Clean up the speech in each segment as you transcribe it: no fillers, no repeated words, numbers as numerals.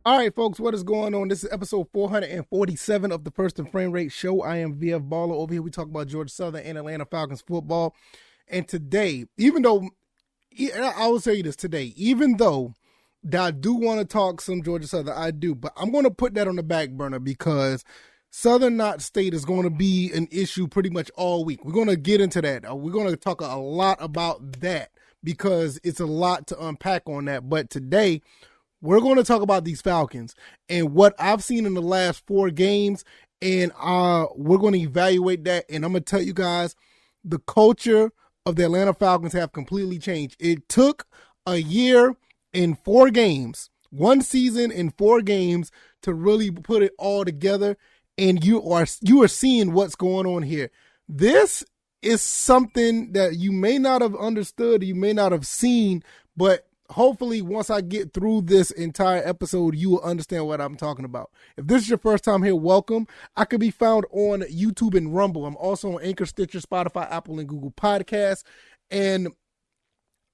All right, folks, what is going on? This is episode 447 of the First and Frame Rate Show. I am VF Baller. Over here, we talk about Georgia Southern and Atlanta Falcons football. And today, I will tell you this today, even though I do want to talk some Georgia Southern, I do, but I'm going to put that on the back burner because Southern Not State is going to be an issue pretty much all week. We're going to get into that. We're going to talk a lot about that because it's a lot to unpack on that. But today, we're going to talk about these Falcons and what I've seen in the last 4 games, and we're going to evaluate that. And I'm going to tell you guys, the culture of the Atlanta Falcons have completely changed. It took a year and 4 games, 1 season and 4 games to really put it all together, and you are seeing what's going on here. This is something that you may not have understood, you may not have seen, but hopefully, once I get through this entire episode, you will understand what I'm talking about. If this is your first time here, welcome. I can be found on YouTube and Rumble. I'm also on Anchor, Stitcher, Spotify, Apple, and Google Podcasts. And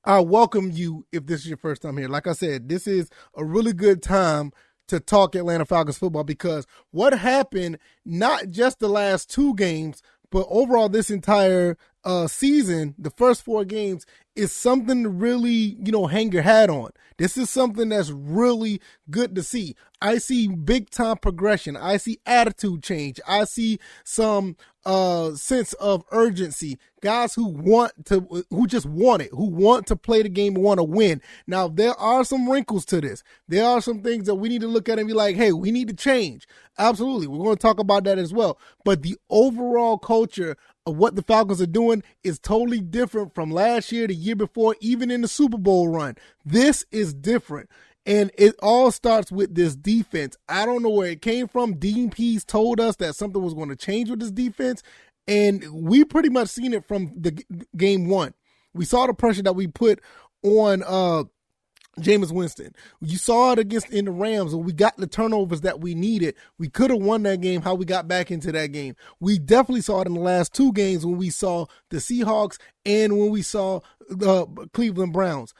I welcome you if this is your first time here. Like I said, this is a really good time to talk Atlanta Falcons football because what happened, not just the last 2 games, but overall this entire season, the first 4 games, is something to really, hang your hat on. This is something that's really good to see. I see big time progression. I see attitude change. I see some sense of urgency. Guys who want to play the game and want to win. Now, there are some wrinkles to this. There are some things that we need to look at and be like, hey, we need to change. Absolutely. We're going to talk about that as well. But the overall culture of what the Falcons are doing is totally different from last year, the year before, even in the Super Bowl run. This is different. And it all starts with this defense. I don't know where it came from. Dean Pease told us that something was going to change with this defense. And we pretty much seen it from the game 1. We saw the pressure that we put on Jameis Winston. You saw it in the Rams, and we got the turnovers that we needed. We could have won that game, how we got back into that game. We definitely saw it in the last 2 games when we saw the Seahawks and when we saw the Cleveland Browns.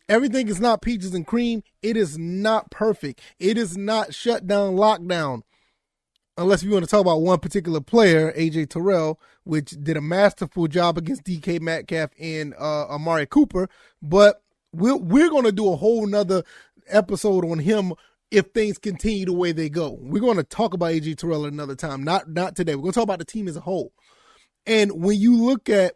Everything is not peaches and cream. It is not perfect. It is not shut down, lockdown. Unless you want to talk about one particular player, A.J. Terrell, which did a masterful job against DK Metcalf and Amari Cooper. But we're going to do a whole nother episode on him if things continue the way they go. We're going to talk about A.J. Terrell another time, not today. We're going to talk about the team as a whole. And when you look at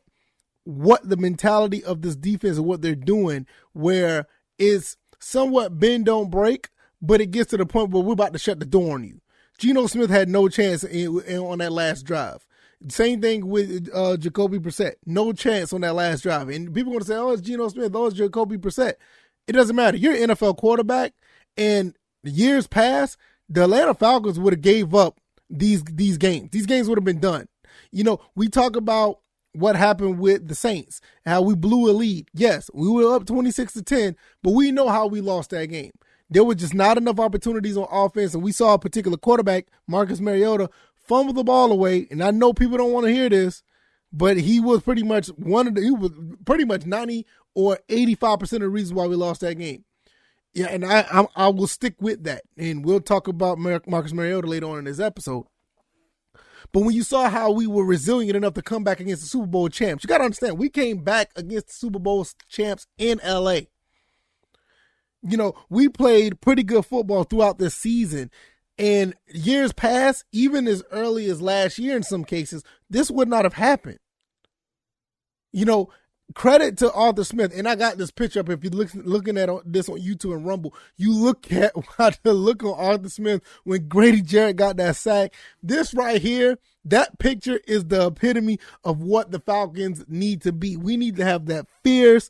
what the mentality of this defense and what they're doing, where it's somewhat bend, don't break, but it gets to the point where we're about to shut the door on you. Geno Smith had no chance on that last drive. Same thing with Jacoby Brissett. No chance on that last drive. And people are going to say, oh, it's Geno Smith, oh, it's Jacoby Brissett. It doesn't matter. You're an NFL quarterback, and the years past, the Atlanta Falcons would have gave up these games. These games would have been done. We talk about what happened with the Saints, how we blew a lead. Yes, we were up 26-10, but we know how we lost that game. There were just not enough opportunities on offense, and we saw a particular quarterback, Marcus Mariota, fumble the ball away. And I know people don't want to hear this, but he was pretty much 90 or 85% of the reason why we lost that game. Yeah, and I will stick with that, and we'll talk about Marcus Mariota later on in this episode. But when you saw how we were resilient enough to come back against the Super Bowl champs, you got to understand, we came back against the Super Bowl champs in L.A. We played pretty good football throughout this season. And years past, even as early as last year in some cases, this would not have happened. Credit to Arthur Smith. And I got this picture up. If you're looking at this on YouTube and Rumble, you look at the look on Arthur Smith when Grady Jarrett got that sack. This right here, that picture is the epitome of what the Falcons need to be. We need to have that fierce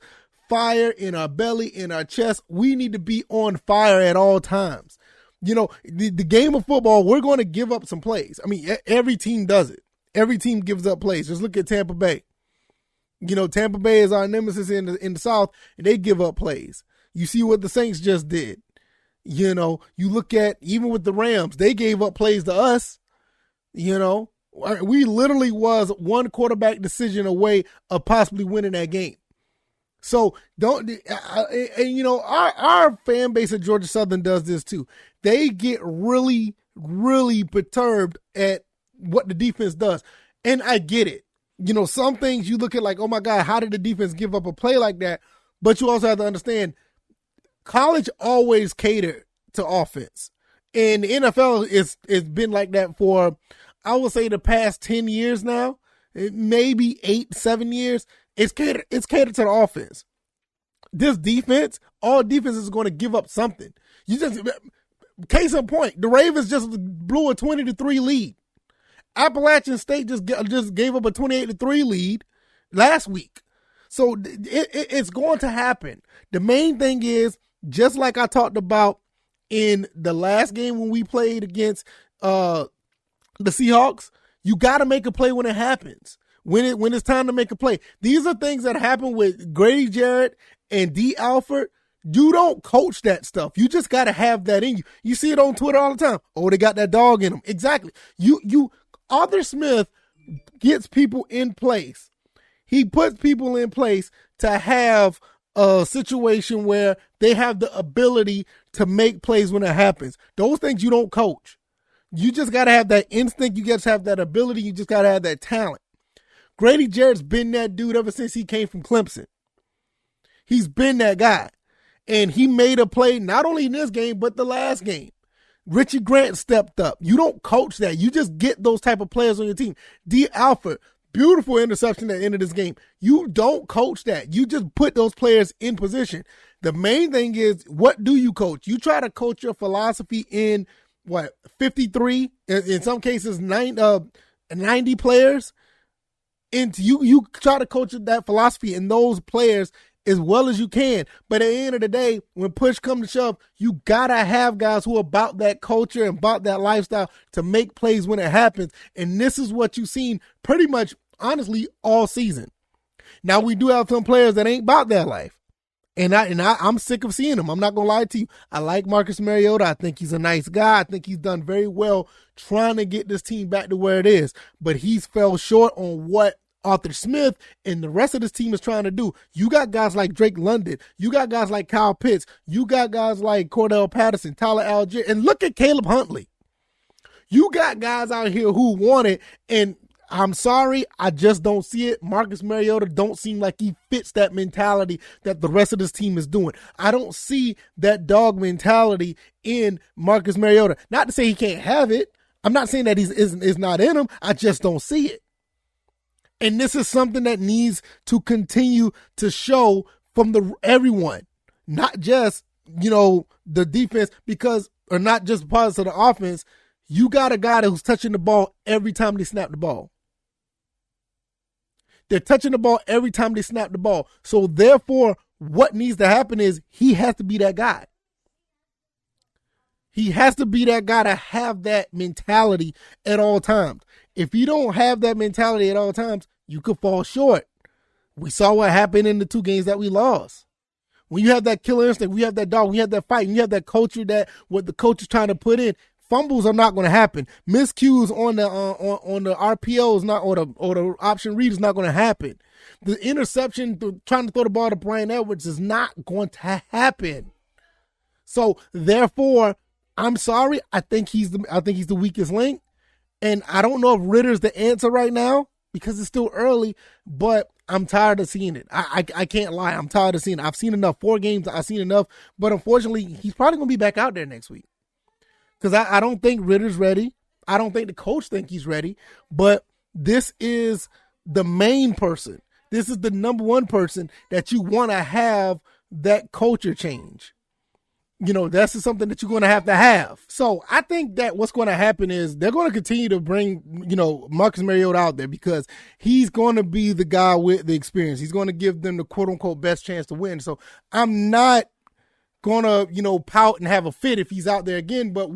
fire in our belly, in our chest. We need to be on fire at all times. The game of football, we're going to give up some plays. I mean, every team does it. Every team gives up plays. Just look at Tampa Bay. Tampa Bay is our nemesis in the South, and they give up plays. You see what the Saints just did. You look at, even with the Rams, they gave up plays to us. We literally was one quarterback decision away of possibly winning that game. So don't, and you know, our fan base at Georgia Southern does this too. They get really, really perturbed at what the defense does. And I get it. You know, some things you look at like, oh my God, how did the defense give up a play like that? But you also have to understand, college always catered to offense. And the NFL it's been like that for, I would say, the past 10 years now, maybe 8-7 years. It's catered to the offense. This defense, all defense is going to give up something. You just, case in point, the Ravens just blew a 20-3 lead. Appalachian State just gave up a 28-3 lead last week. So it's going to happen. The main thing is, just like I talked about in the last game when we played against the Seahawks, you got to make a play when it happens. When it's time to make a play. These are things that happen with Grady Jarrett and D. Alford. You don't coach that stuff. You just got to have that in you. You see it on Twitter all the time. Oh, they got that dog in them. Exactly. Arthur Smith gets people in place. He puts people in place to have a situation where they have the ability to make plays when it happens. Those things you don't coach. You just got to have that instinct. You just have that ability. You just got to have that talent. Grady Jarrett's been that dude ever since he came from Clemson. He's been that guy. And he made a play not only in this game, but the last game. Richie Grant stepped up. You don't coach that. You just get those type of players on your team. D. Alford, beautiful interception at the end of this game. You don't coach that. You just put those players in position. The main thing is, what do you coach? You try to coach your philosophy in, 53, in some cases 90 players. And you try to coach that philosophy in those players as well as you can. But at the end of the day, when push comes to shove, you got to have guys who are about that culture and about that lifestyle to make plays when it happens. And this is what you've seen pretty much, honestly, all season. Now, we do have some players that ain't about that life. And I'm sick of seeing them. I'm not going to lie to you. I like Marcus Mariota. I think he's a nice guy. I think he's done very well trying to get this team back to where it is. But he's fell short on what Arthur Smith and the rest of this team is trying to do. You got guys like Drake London. You got guys like Kyle Pitts. You got guys like Cordell Patterson, Tyler Algier. And look at Caleb Huntley. You got guys out here who want it, and I'm sorry, I just don't see it. Marcus Mariota don't seem like he fits that mentality that the rest of this team is doing. I don't see that dog mentality in Marcus Mariota. Not to say he can't have it. I'm not saying that is not in him. I just don't see it. And this is something that needs to continue to show from everyone, not just, the defense, or not just parts of the offense. You got a guy who's touching the ball every time they snap the ball. They're touching the ball every time they snap the ball. So therefore, what needs to happen is he has to be that guy. He has to be that guy to have that mentality at all times. If you don't have that mentality at all times, you could fall short. We saw what happened in the 2 games that we lost. When you have that killer instinct, we have that dog, we have that fight, and you have that culture that what the coach is trying to put in, fumbles are not going to happen. Miscues on the RPO is not, or the option read is not going to happen. The interception, trying to throw the ball to Brian Edwards, is not going to happen. So therefore, I'm sorry. I think he's the weakest link, and I don't know if Ritter's the answer right now because it's still early. But I'm tired of seeing it. I can't lie. I'm tired of seeing it. I've seen enough. 4 games. I've seen enough. But unfortunately, he's probably going to be back out there next week. Because I don't think Ritter's ready. I don't think the coach think he's ready. But this is the main person. This is the number one person that you want to have that culture change. That's something that you're going to have. So I think that what's going to happen is they're going to continue to bring, Marcus Mariota out there because he's going to be the guy with the experience. He's going to give them the quote unquote best chance to win. So I'm not going to, pout and have a fit if he's out there again. But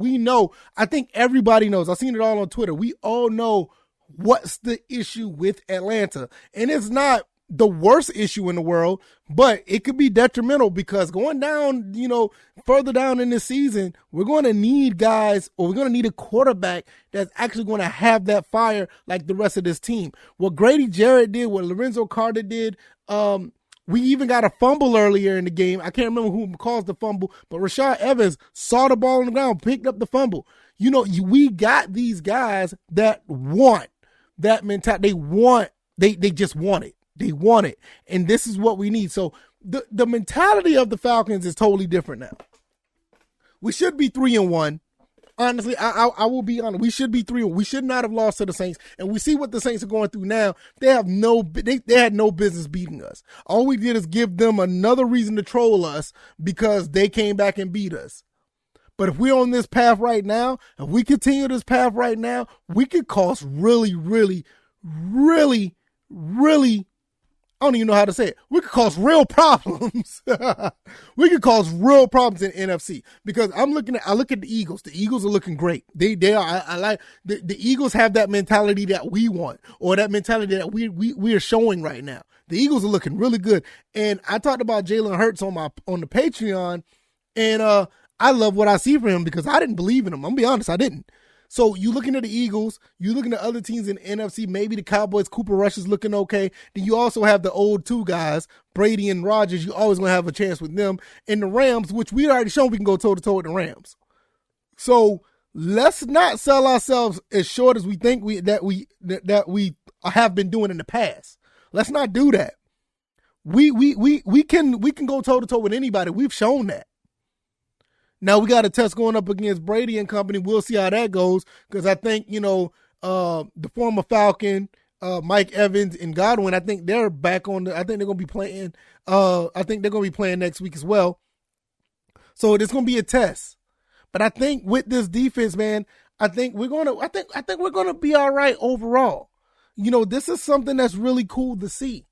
I think everybody knows. I've seen it all on Twitter. We all know what's the issue with Atlanta. And it's not the worst issue in the world, but it could be detrimental because going down, further down in this season, we're going to need guys, or we're going to need a quarterback that's actually going to have that fire like the rest of this team. What Grady Jarrett did, what Lorenzo Carter did, We even got a fumble earlier in the game. I can't remember who caused the fumble, but Rashad Evans saw the ball on the ground, picked up the fumble. We got these guys that want that mentality. They just want it. They want it. And this is what we need. So the mentality of the Falcons is totally different now. We should be 3-1. Honestly, I will be honest. We should be 3-1. We should not have lost to the Saints. And we see what the Saints are going through now. They had no business beating us. All we did is give them another reason to troll us because they came back and beat us. But if we're on this path right now, if we continue this path right now, we could cause really, really, really, really, I don't even know how to say it. We could cause real problems. We could cause real problems in NFC because I look at the Eagles. The Eagles are looking great. They are. I like the Eagles have that mentality that we want, or that mentality that we are showing right now. The Eagles are looking really good. And I talked about Jalen Hurts on the Patreon, and I love what I see from him because I didn't believe in him. I'm gonna be honest, I didn't. So you looking at the Eagles, you looking at other teams in the NFC, maybe the Cowboys, Cooper Rush is looking okay. Then you also have the old two guys, Brady and Rodgers. You always going to have a chance with them. And the Rams, which we already shown we can go toe-to-toe with the Rams. So let's not sell ourselves as short as we think that we have been doing in the past. Let's not do that. We can go toe-to-toe with anybody. We've shown that. Now we got a test going up against Brady and company. We'll see how that goes because I think, the former Falcon, Mike Evans and Godwin, I think they're back on I think they're going to be playing. I think they're going to be playing next week as well. So it's going to be a test. But I think with this defense, man, I think we're going to be all right overall. This is something that's really cool to see.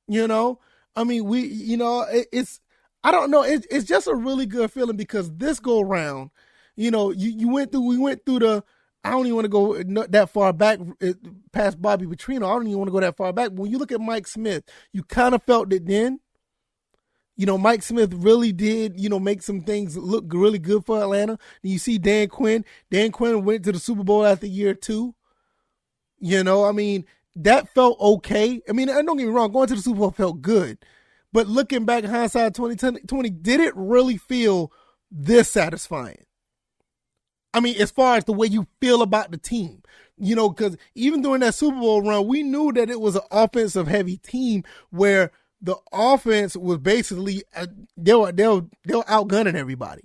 I mean, it's, I don't know. It's just a really good feeling because this go round, we went through the, I don't even want to go that far back past Bobby Petrino. I don't even want to go that far back. But when you look at Mike Smith, you kind of felt it then. Mike Smith really did, make some things look really good for Atlanta. And you see Dan Quinn. Dan Quinn went to the Super Bowl after year 2. I mean, that felt okay. I mean, don't get me wrong, going to the Super Bowl felt good. But looking back, hindsight 2020, did it really feel this satisfying? I mean, as far as the way you feel about the team, because even during that Super Bowl run, we knew that it was an offensive heavy team where the offense was basically, they were outgunning everybody.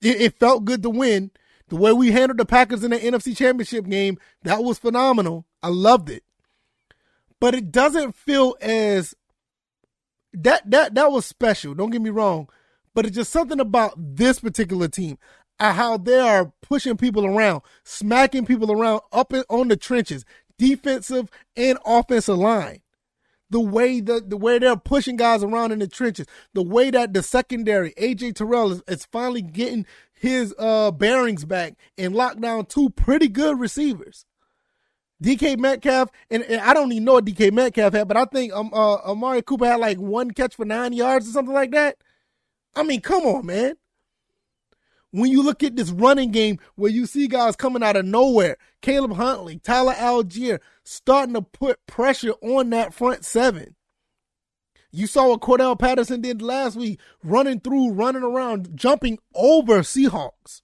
It felt good to win. The way we handled the Packers in the NFC Championship game, that was phenomenal. I loved it. But it doesn't feel as that was special. Don't get me wrong, but it's just something about this particular team, how they are pushing people around, smacking people around up on the trenches, defensive and offensive line. The way they're pushing guys around in the trenches, the way that the secondary, AJ Terrell is finally getting his bearings back and locked down 2 pretty good receivers. DK Metcalf, and I don't even know what DK Metcalf had, but I think Amari Cooper had like 1 catch for 9 yards or something like that. I mean, come on, man. When you look at this running game where you see guys coming out of nowhere, Caleb Huntley, Tyler Algier, starting to put pressure on that front 7. You saw what Cordell Patterson did last week, running around, jumping over Seahawks.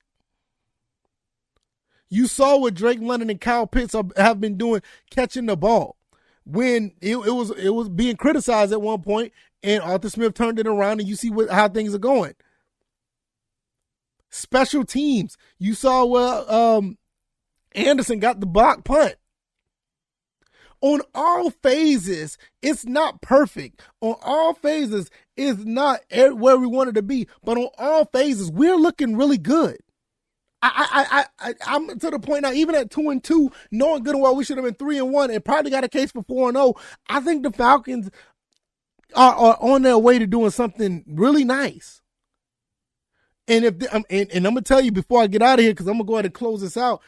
You saw what Drake London and Kyle Pitts have been doing catching the ball. When it was being criticized at one point, and Arthur Smith turned it around, and you see how things are going. Special teams. You saw where Anderson got the block punt. On all phases, it's not perfect. On all phases, it's not where we wanted to be. But on all phases, we're looking really good. I'm to the point now, even at 2-2, knowing good and well we should have been 3-1 and probably got a case for 4-0. I think the Falcons are on their way to doing something really nice. And I'm gonna tell you before I get out of here, because I'm gonna go ahead and close this out.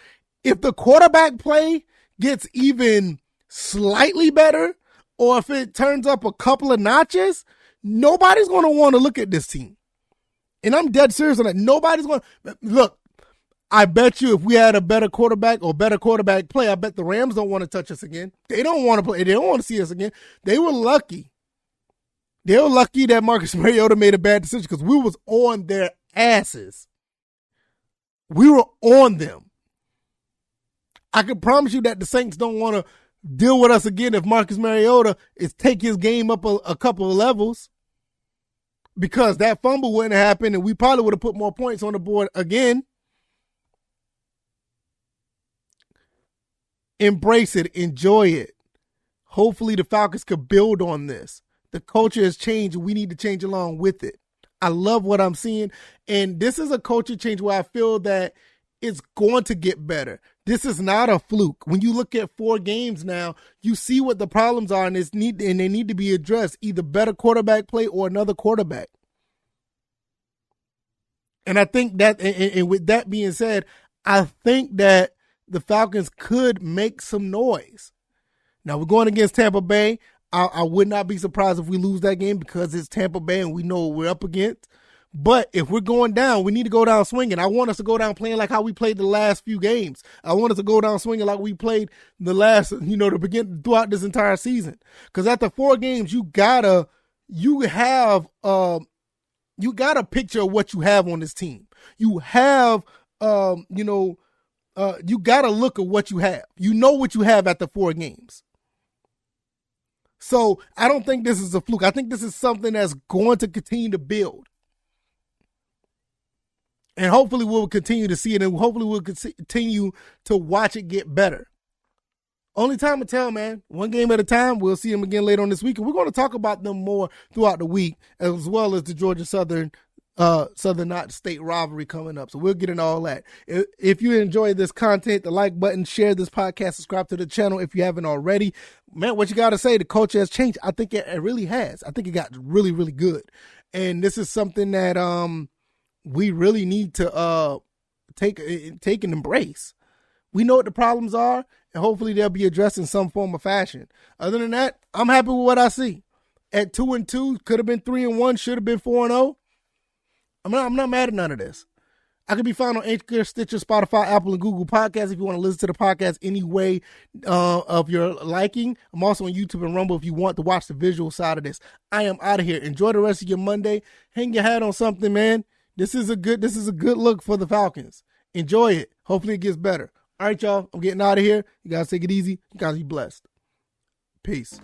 If the quarterback play gets even slightly better, or if it turns up a couple of notches, nobody's gonna want to look at this team. And I'm dead serious on that. Nobody's gonna look. I bet you if we had a better quarterback or better quarterback play, I bet the Rams don't want to touch us again. They don't want to play. They don't want to see us again. They were lucky. They're lucky that Marcus Mariota made a bad decision because we was on their asses. We were on them. I can promise you that the Saints don't want to deal with us again if Marcus Mariota is take his game up a couple of levels, because that fumble wouldn't happen and we probably would have put more points on the board again. Embrace it. Enjoy it. Hopefully the Falcons could build on this. The culture has changed. We need to change along with it. I love what I'm seeing. And this is a culture change where I feel that it's going to get better. This is not a fluke. When you look at 4 games now, you see what the problems are, and they need to be addressed. Either better quarterback play or another quarterback. And I think that, and with that being said, I think that the Falcons could make some noise. Now we're going against Tampa Bay. I would not be surprised if we lose that game because it's Tampa Bay and we know what we're up against. But if we're going down, we need to go down swinging. I want us to go down playing like how we played the last few games. I want us to go down swinging like we played the last, to begin throughout this entire season. Because after 4 games, you gotta picture what you have on this team. You have, you gotta look at what you have. You know what you have after 4 games. So I don't think this is a fluke. I think this is something that's going to continue to build. And hopefully we'll continue to see it, and hopefully we'll continue to watch it get better. Only time to tell, man. 1 game at a time. We'll see them again later on this week. And we're going to talk about them more throughout the week, as well as the Georgia Southern State rivalry coming up. So we'll get into all that. If you enjoy this content, the like button, share this podcast, subscribe to the channel if you haven't already. Man, what you got to say, the culture has changed. I think it really has. I think it got really, really good. And this is something that we really need to take and embrace. We know what the problems are, and hopefully they'll be addressed in some form or fashion. Other than that, I'm happy with what I see. At 2-2, could have been 3-1, should have been 4-0. I'm not mad at none of this. I can be found on Anchor, Stitcher, Spotify, Apple, and Google Podcasts if you want to listen to the podcast any way of your liking. I'm also on YouTube and Rumble if you want to watch the visual side of this. I am out of here. Enjoy the rest of your Monday. Hang your hat on something, man. This is a good look for the Falcons. Enjoy it. Hopefully it gets better. All right, y'all. I'm getting out of here. You guys take it easy. You guys be blessed. Peace.